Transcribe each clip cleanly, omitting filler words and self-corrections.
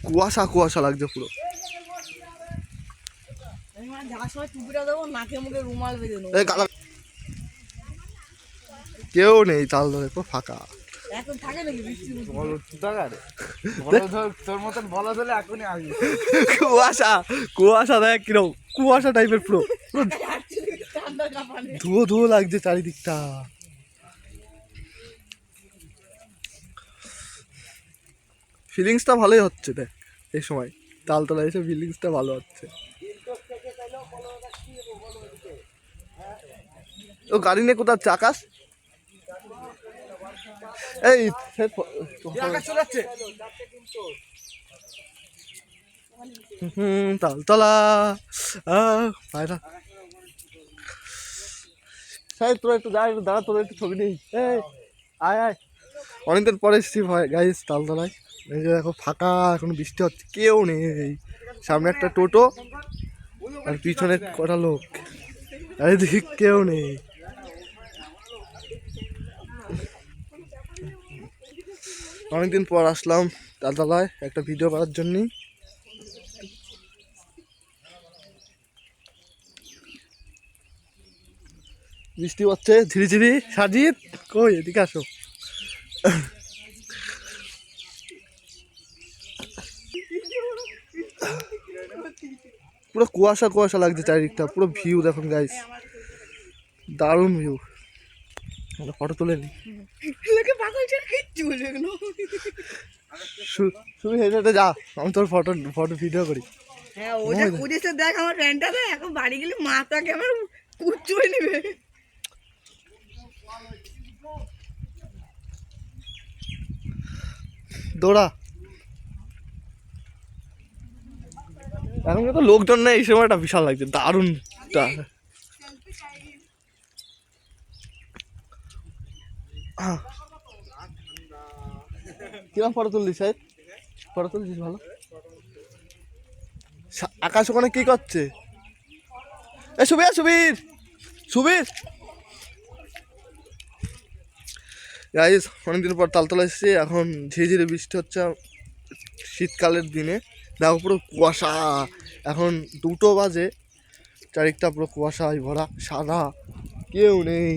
কুয়াশা কুয়াশা লাগছে পুরো। কেউ নেই, তাল ধরে পুরো ফাঁকা। কুয়াশা কুয়াশা দেখ কিরকম কুয়াশা টাইপের পুরো ধুয়ো ধুয়ো লাগছে চারিদিকটা। ফিলিংসটা ভালোই হচ্ছে দেখ, এই সময় তালতলা এসে ফিলিংসটা ভালো হচ্ছে। ও গাড়ি নিয়ে কোথাও চাকাস এই তালতলা তোরা একটু দাঁড়া, তোরা একটু ছবি নেই। আয় আয়, অনেকদিন পরে এসেছি ভাই গাইস তালতলায়। এই যে দেখো ফাঁকা, এখন বৃষ্টি হচ্ছে, কেউ নেই। সামনে একটা টোটো আর পিছনে কটা লোক, আর এদিকে কেউ নেই। অনেকদিন পর আসলাম তালতলায় একটা ভিডিও করার জন্যই। বৃষ্টি হচ্ছে ঝিরি ঝিরি। সাজিদ কই, এদিকে আসো। পুরো কুয়াশা কুয়াশা লাগছে চারিদিকটা, পুরো ভিউ দেখুন গাইস, দারুণ ভিউ। ফটো তুলে নি, শুধু হেঁটে হেঁটে যা, আমি তোর ফটো ফটো ভিডিও করি। দেখ আমার প্যান্টটা দেখ, এখন বাড়ি গেলে মাথাকে আমার কুচুয়ে নিবে। দৌড়া, এখন কিন্তু লোকজন নেই, এই সময়টা বিশাল লাগছে, দারুণ। কিরম ফটো তুলছিস সাহেব? ফটো তুলছিস ভালো। আকাশ ওখানে কি করছে? এ সুবীর সুবীর সুবীর গাইস, অনেকদিন পর তালতলা এসেছি। এখন ঝিরে ঝিরে বৃষ্টি হচ্ছে শীতকালের দিনে। দেখো পুরো কুয়াশা, এখন 2টো বাজে, চারিদিকটা পুরো কুয়াশায় ভরা, সাদা, কেউ নেই।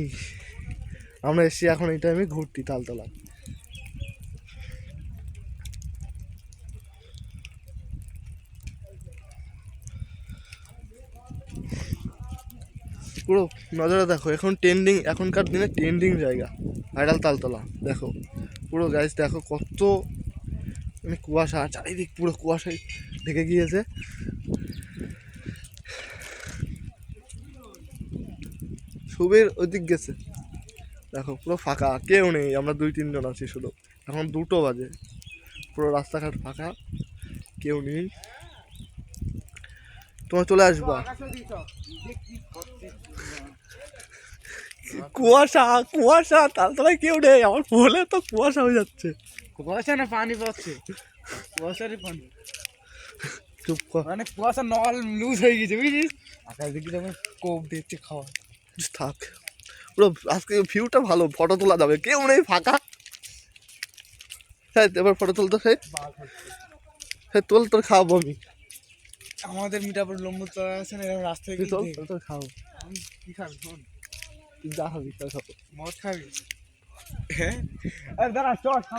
আমরা এসেছি এখন এই টাইমে ঘুরতি তালতলা। পুরো নজরে দেখো, এখন ট্রেন্ডিং, এখনকার দিনে ট্রেন্ডিং জায়গা ভাইরাল তালতলা। দেখো পুরো গাইস, দেখো কত মানে কুয়াশা, চারিদিক পুরো কুয়াশায় ঢেকে গিয়েছে। সুবীর ওইদিক গেছে, দেখো পুরো ফাঁকা, কেউ নেই, আমরা 2-3 জন আছি শুধু। এখন 2টো বাজে, পুরো রাস্তাঘাট ফাঁকা, কেউ নেই। তোমার চলে আসবা। কুয়াশা কুয়াশা, তালতলায় কেউ নেই, আমার ফোনে তো কুয়াশা হয়ে যাচ্ছে। কুয়াশা না পানি পড়ছে, কুয়াশারই পানি। চুপ কর, মানে কুয়াশা নল লুজ হয়ে গেছে বুঝছিস। আকাশ দেখি যেমন কোপ দিচ্ছে খাওয়া। থাক, পুরো আজকে ভিউটা ভালো, ফটো তোলা যাবে, কেউ নেই, ফাঁকা। হ্যাঁ এবার ফটো তুলতে, হ্যাঁ তোল, তোর খাওয়াবো আমি। আমাদের মিঠাপুর লম্বু চড়া আছে না, এরকম রাস্তায় তোর খাও। কি খাবি শোন, তুই যা খাবি তাই খাবো। মদ খাবি? হ্যাঁ দাঁড়া চল।